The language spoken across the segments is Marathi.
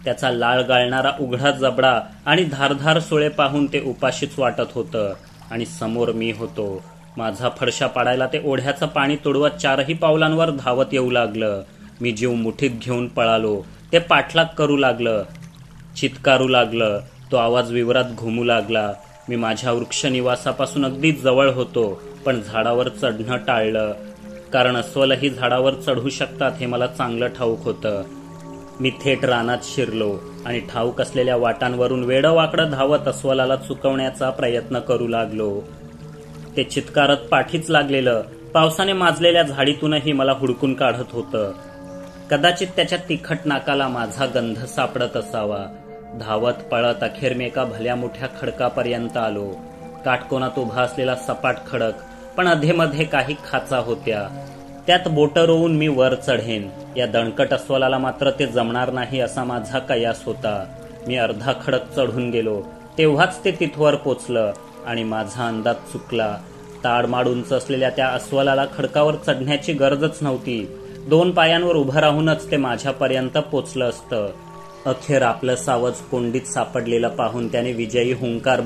त्याचा लाळ गाळणारा उघडा जबडा आणि धारधार सुळे पाहून ते उपाशीच वाटत होतं. आणि समोर मी होतो. माझा फडशा पाडायला ते ओढ्याचं पाणी तुडवत 4ही पावलांवर धावत येऊ लागलं. मी जीव मुठीत घेऊन पळालो. ते पाठलाग करू लागलं, चित्कारू लागलं. तो आवाज विवरात घुमू लागला. मी माझ्या वृक्षनिवासापासून अगदी जवळ होतो, पण झाडावर चढणं टाळलं, कारण अस्वलही झाडावर चढू शकतात हे मला चांगलं ठाऊक होतं. मी थेट रानात शिरलो आणि ठाऊक असलेल्या वाटांवरून वेडवाकडं धावत अस्वलाला चुकवण्याचा प्रयत्न करू लागलो. ते चित्कारत पाठीच लागलेलं पावसाने माजलेल्या झाडीतूनही मला हुडकून काढत होतं. कदाचित त्याच्या तिखट नाकाला माझा गंध सापडत असावा. धावत पळत अखेर मी एका भल्या मोठ्या खडकापर्यंत आलो. काटकोनात उभा असलेला सपाट खडक, पण अधेमध्ये काही खाचा होत्या. त्यात बोटं रोवून मी वर चढेन. या दणकट अस्वलाला मात्र ते जमणार नाही असा माझा कयास होता. मी अर्धा खडक चढून गेलो तेव्हाच ते तिथवर पोचलं आणि माझा अंदाज चुकला. ताडमाड उंच असलेल्या त्या अस्वलाला खडकावर चढण्याची गरजच नव्हती. 2 पायांवर उभं राहूनच ते माझ्यापर्यंत पोचलं असतं. अखेर आपलं सावज कोंडीत सापडलेलं पाहून त्याने विजयी हुंकार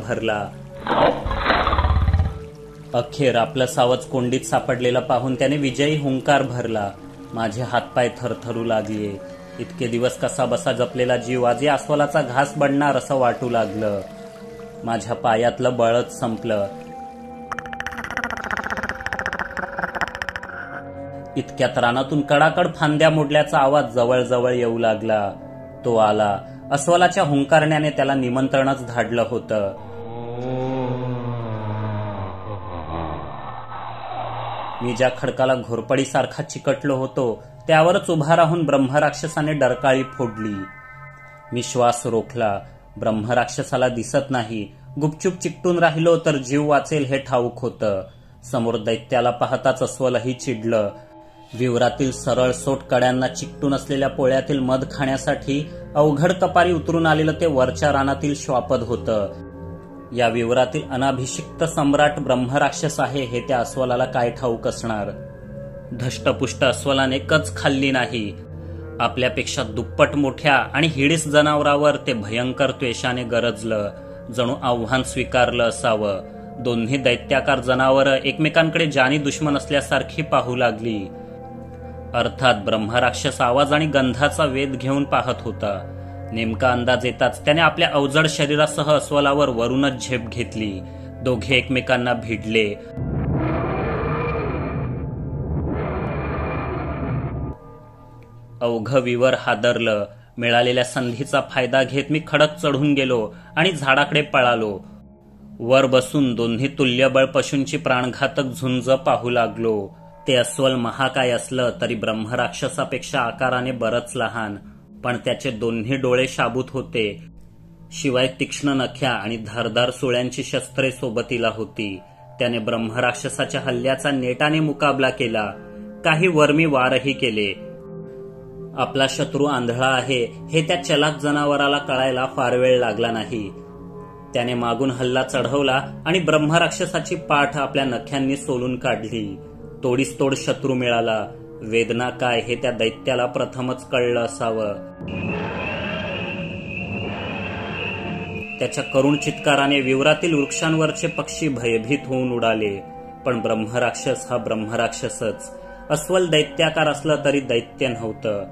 भरला. माझे हातपाय थरथरू लागले. इतके दिवस कसा बसा जपलेला जीव आज या अस्वलाचा घास बनणार असं वाटू लागलं. माझ्या पायातलं बळच संपलं. इतक्यात रानातून कडाकड फांद्या मोडल्याचा आवाज जवळ येऊ लागला. तो आला. अस्वलाच्या हुंकारण्याने त्याला निमंत्रणच धाडलं होतं. मी ज्या खडकाला घोरपडीसारखा चिकटलो होतो त्यावरच उभा राहून ब्रह्मराक्षसाने डरकाळी फोडली. मी श्वास रोखला. ब्रह्मराक्षसाला दिसत नाही. गुपचूप चिकटून राहिलो तर जीव वाचेल हे ठाऊक होतं. समोर दैत्याला पाहताच अस्वलही चिडलं. विवरातील सरळ सोट कड्यांना चिकटून असलेल्या पोळ्यातील मध खाण्यासाठी अवघड कपारी उतरून आलेलं ते वरच्या रानातील श्वापद होतं. या विवरातील अनाभिषिक्त सम्राट ब्रह्मराक्षस आहे हे त्या अस्वलाला काय ठाऊक असणार. धष्टपुष्ट अस्वलाने कच खाल्ली नाही. आपल्यापेक्षा दुप्पट मोठ्या आणि हिडीस जनावरावर ते भयंकर त्वेषाने गरजलं. जणू आव्हान स्वीकारलं असावं. दोन्ही दैत्याकार जनावरं एकमेकांकडे जानी दुश्मन असल्यासारखी पाहू लागली. अर्थात ब्रह्मराक्षस आवाज आणि गंधाचा वेध घेऊन पाहत होता. नेमका अंदाज येताच त्याने आपल्या अवजड शरीरासह अस्वलावर वरूनच झेप घेतली. दोघे एकमेकांना भिडले. अवघं विवर हादरलं. मिळालेल्या संधीचा फायदा घेत मी खडक चढून गेलो आणि झाडाकडे पळालो. वर बसून दोन्ही तुल्यबळ पशूंची प्राणघातक झुंज पाहू लागलो. ते अस्वल महाकाय असलं तरी ब्रह्मराक्षसापेक्षा आकाराने बरंच लहान, पण त्याचे दोन्ही डोळे शाबूत होते. शिवाय तीक्ष्ण नख्या आणि धारदार सुळ्यांची शस्त्रे सोबतीला होती. त्याने ब्रह्मराक्षसाच्या हल्ल्याचा नेटाने मुकाबला केला. काही वर्मी वारही केले. आपला शत्रू आंधळा आहे हे त्या चलाक जनावराला कळायला फार वेळ लागला नाही. त्याने मागून हल्ला चढवला आणि ब्रह्मराक्षसाची पाठ आपल्या नख्यांनी सोलून काढली. तोडीस तोड शत्रू मिळाला. वेदना काय हे त्या दैत्याला प्रथमच कळलं असावं. त्याच्या करुण चित्काराने विवरातील वृक्षांवरचे पक्षी भयभीत होऊन उडाले. पण ब्रह्मराक्षस हा ब्रह्मराक्षसच. अस्वल दैत्याकार असलं तरी दैत्य नव्हतं.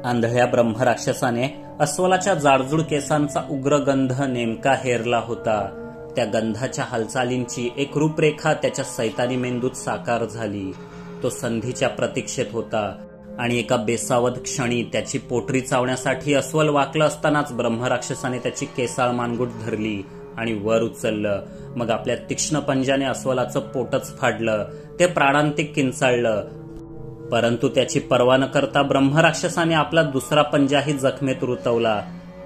आंधळ्या ब्रह्मराक्षसाने अस्वलाच्या जाडजूड केसांचा उग्र गंध नेमका हेरला होता. त्या गंधाच्या हालचालींची एक रूपरेखा त्याच्या सैतानी मेंदूत साकार झाली. तो संधीच्या प्रतीक्षेत होता आणि एका बेसावध क्षणी त्याची पोटरी चावण्यासाठी अस्वल वाकलं असतानाच ब्रह्मराक्षसाने त्याची केसाळ मानगूट धरली आणि वर उचललं. मग आपल्या तीक्ष्ण पंजाने अस्वलाचं पोटच फाडलं. ते प्राणांतिक किंचाळलं. परंतु त्याची पर्वा न करता ब्रह्मराक्षसाने आपला दुसरा पंजाही जखमेत रुतवला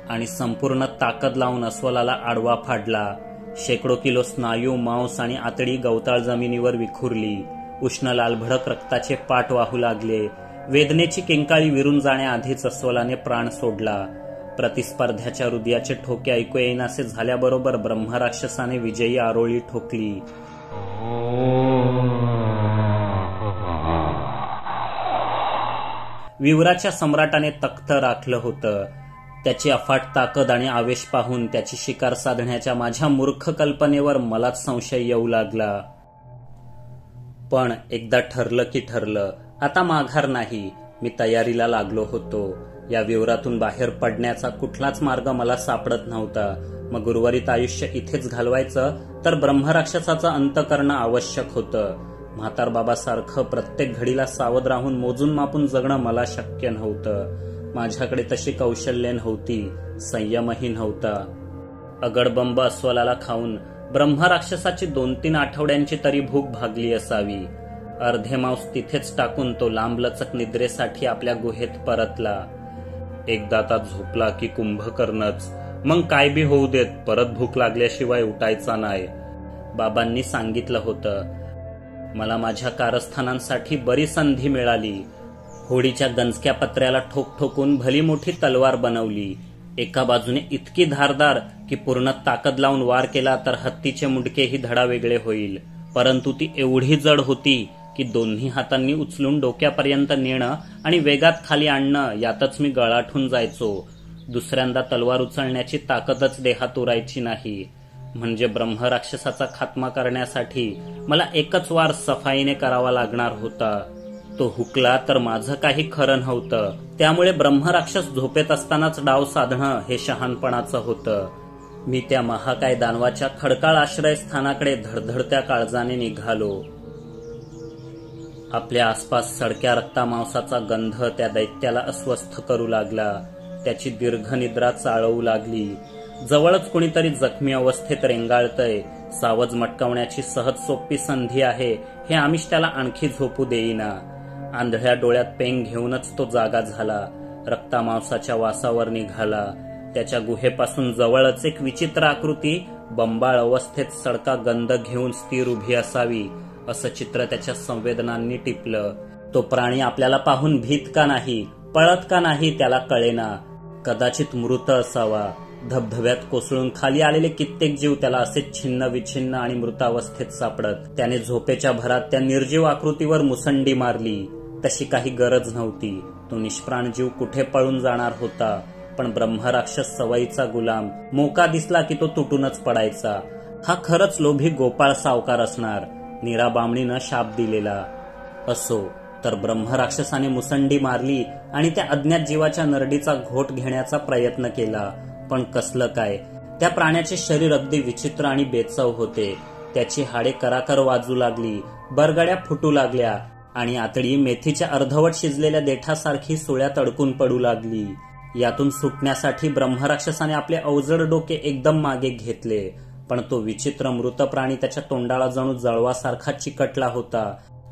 आणि संपूर्ण ताकद लावून अस्वलाला आडवा फाडला. शेकडो किलो स्नायू, मांस आणि आतडी गवताळ जमिनीवर विखुरली. उष्ण लालभडक रक्ताचे पाट वाहू लागले. वेदनेची किंकाळी विरून जाण्याआधीच अस्वलाने प्राण सोडला. प्रतिस्पर्ध्याच्या हृदयाचे ठोके ऐकू येईनासे झाल्याबरोबर ब्रह्मराक्षसाने विजयी आरोळी ठोकली. विवराच्या सम्राटाने तख्त राखलं होतं. त्याची अफाट ताकद आणि आवेश पाहून त्याची शिकार साधण्याच्या माझ्या मूर्ख कल्पनेवर मलाच संशय येऊ लागला. पण एकदा ठरलं की ठरलं, आता माघार नाही. मी तयारीला लागलो होतो. या विवरातून बाहेर पडण्याचा कुठलाच मार्ग मला सापडत नव्हता. मग उर्वरित आयुष्य इथेच घालवायचं तर ब्रह्मराक्षसाचा अंत करणं आवश्यक होतं. म्हातारबाबासारखं प्रत्येक घडीला सावध राहून मोजून मापून जगणं मला शक्य नव्हतं. माझ्याकडे तशी कौशल्ये नव्हती, संयमही नव्हता. अगडबंब अस्वलाला खाऊन ब्रह्मराक्षसाची 2-3 आठवड्यांची तरी भूक भागली असावी. अर्धे मांस तिथेच टाकून तो लांबलचक निद्रेसाठी आपल्या गुहेत परतला. एकदा ता झोपला की कुंभकर्णच. मग काय बी होऊ देत, परत भूक लागल्याशिवाय उठायचा नाही. बाबांनी सांगितलं होतं. मला माझ्या कारस्थानांसाठी बरी संधी मिळाली. होडीच्या गंजक्या पत्र्याला ठोक ठोकून भली मोठी तलवार बनवली. एका बाजूने इतकी धारदार की पूर्ण ताकद लावून वार केला तर हत्तीचे मुंडकेही धडा वेगळे होईल. परंतु ती एवढी जड होती की दोन्ही हातांनी उचलून डोक्यापर्यंत नेणं आणि वेगात खाली आणणं यातच मी गळाठून जायचो. दुसऱ्यांदा तलवार उचलण्याची ताकदच देहात उरायची नाही. म्हणजे ब्रह्मराक्षसाचा खात्मा करण्यासाठी मला एकच वार सफाईने करावा लागणार होता. तो हुकला तर माझं काही खरं नव्हतं. त्यामुळे ब्रह्मराक्षस झोपेत असतानाच डाव साधणं हे शहाणपणाचं होतं. मी त्या महाकाय दानवाच्या खडकाळ आश्रयस्थानाकडे धडधडत्या काळजाने निघालो. आपल्या आसपास सडक्या रक्तामांसाचा गंध त्या दैत्याला अस्वस्थ करू लागला. त्याची दीर्घ निद्रा चाळवू लागली. जवळच कुणीतरी जखमी अवस्थेत रेंगाळतय. सावज मटकावण्याची सहज सोपी संधी आहे हे आमिष त्याला आणखी झोपू देईना. आंधळ्या डोळ्यात पेंग घेऊनच तो जागा झाला. रक्तामांसाच्या वासावर निघाला. त्याच्या गुहेपासून जवळच एक विचित्र आकृती बंबाळ अवस्थेत सडका गंध घेऊन स्थिर उभी असावी असं चित्र त्याच्या संवेदनांनी टिपलं. तो प्राणी आपल्याला पाहून भीत का नाही, पळत का नाही त्याला कळेना. कदाचित मृत असावा. धबधब्यात कोसळून खाली आलेले कित्येक जीव त्याला असे छिन्न विछिन्न आणि मृतावस्थेत सापडत. त्याने झोपेच्या भरात त्या निर्जीव आकृतीवर मुसंडी मारली. तशी काही गरज नव्हती. तो निष्प्राण जीव कुठे पळून जाणार होता. पण ब्रह्मराक्षस सवयीचा गुलाम. मोका दिसला की तो तुटूनच पडायचा. हा खरंच लोभी गोपाळ सावकार असणार. नीरा बामणीनं शाप दिलेला. असो तर ब्रह्मराक्षसाने मुसंडी मारली आणि त्या अज्ञात जीवाच्या नरडीचा घोट घेण्याचा प्रयत्न केला. पण कसलं काय. त्या प्राण्याचे शरीर अगदी विचित्र आणि बेचव होते. त्याची हाडे कराकर वाजू लागली. बरगड्या फुटू लागल्या आणि आतडी मेथीच्या अर्धवट शिजलेल्या देठासारखी सुळ्यात अडकून पडू लागली. यातून सुटण्यासाठी ब्रह्मराक्षसाने आपले अवजड डोके एकदम मागे घेतले. पण तो विचित्र मृत प्राणी त्याच्या तोंडाला जणू जळवासारखा चिकटला होता.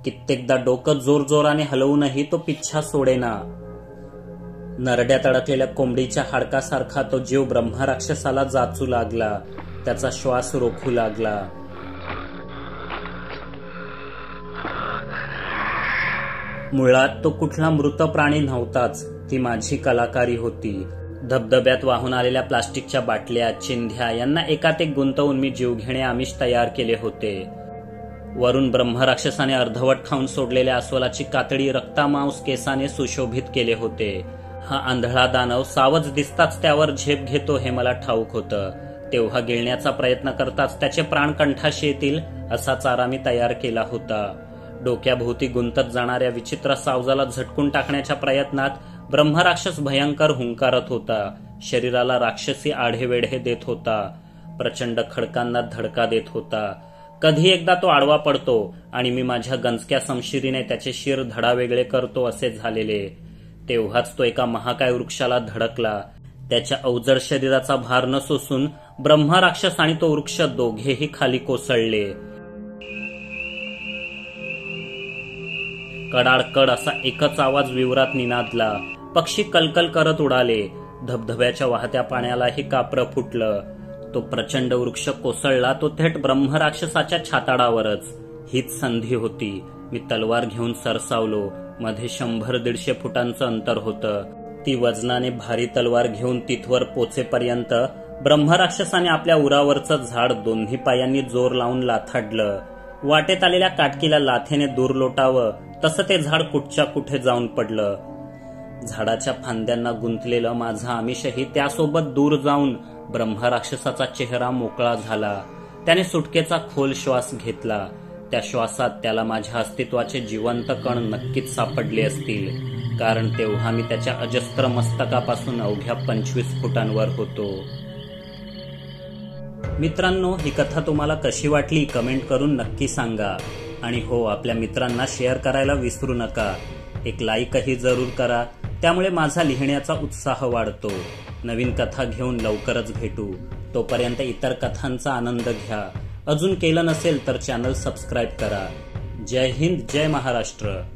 कित्येकदा डोकं जोरजोराने हलवूनही तो पिच्छा सोडेना. नरड्यात अडकलेल्या कोंबडीच्या हाडकासारखा तो जीव ब्रह्मराक्षसाला जाचू लागला. त्याचा श्वास रोखू लागला. मुळात तो कुठला मृत प्राणी नव्हताच. ती माझी कलाकारी होती. धबधब्यात वाहून आलेल्या प्लास्टिकच्या बाटल्या, चिंध्या यांना एकात एक गुंतवून मी जीवघेणे आमिष तयार केले होते. वरून ब्रह्मराक्षसाने अर्धवट खाऊन सोडलेल्या अस्वलाची कातडी रक्तामांस केसाने सुशोभित केले होते. हा आंधळा दानव सावज दिसताच त्यावर झेप घेतो हे मला ठाऊक होतं. तेव्हा गिळण्याचा प्रयत्न करताच त्याचे प्राण कंठाशी येतील असा चारा मी तयार केला होता. डोक्याभोवती गुंतत जाणाऱ्या विचित्र सावजाला झटकून टाकण्याच्या प्रयत्नात ब्रह्मराक्षस भयंकर हुंकारत होता. शरीराला राक्षसी आढेवेढे देत होता. प्रचंड खडकांना धडका देत होता. कधी एकदा तो आडवा पडतो आणि मी माझ्या गंजक्या समशिरीने त्याचे शिर धडावेगळे करतो असे झालेले. तेव्हाच तो एका महाकाय वृक्षाला धडकला. त्याच्या अवजड शरीराचा भार न सोसून ब्रह्मराक्षस आणि तो वृक्ष दोघेही खाली कोसळले. कडाडकड असा एकच आवाज विवरात निनादला. पक्षी कलकल करत उडाले. धबधब्याच्या वाहत्या पाण्यालाही कापरं फुटलं. तो प्रचंड वृक्ष कोसळला तो थेट ब्रह्मराक्षसाच्या छाताडावरच. हीच संधी होती. मी तलवार घेऊन सरसावलो. मध्ये 100-150 फुटांचं अंतर होतं. ती वजनाने भारी तलवार घेऊन तिथवर पोचेपर्यंत ब्रह्मराक्षसाने आपल्या उरावरचं झाड दोन्ही पायांनी जोर लावून लाथाडलं. वाटेत आलेल्या काटकीला लाथेने दूर लोटावं तसं ते झाड कुठच्या कुठे जाऊन पडलं. झाडाच्या फांद्यांना गुंतलेलं माझं आमिषही त्यासोबत दूर जाऊन ब्रह्मराक्षसाचा चेहरा मोकळा झाला. त्याने सुटकेचा खोल श्वास घेतला. त्या श्वासात त्याला माझ्या अस्तित्वाचे जिवंत कण नक्कीच सापडले असतील, कारण तेव्हा मी त्याच्या अजस्त्र मस्तकापासून अवघ्या 25 फुटांवर होतो. मित्रांनो, ही कथा तुम्हाला कशी वाटली कमेंट करून नक्की सांगा. आणि हो, आपल्या मित्रांना शेअर करायला विसरू नका. एक लाईकही जरूर करा, त्यामुळे माझा लिहिण्याचा उत्साह वाढतो. नवीन कथा घेऊन लवकरच भेटू. तोपर्यंत इतर कथांचा आनंद घ्या. अजून केलं नसेल तर चॅनल सबस्क्राईब करा. जय हिंद, जय महाराष्ट्र.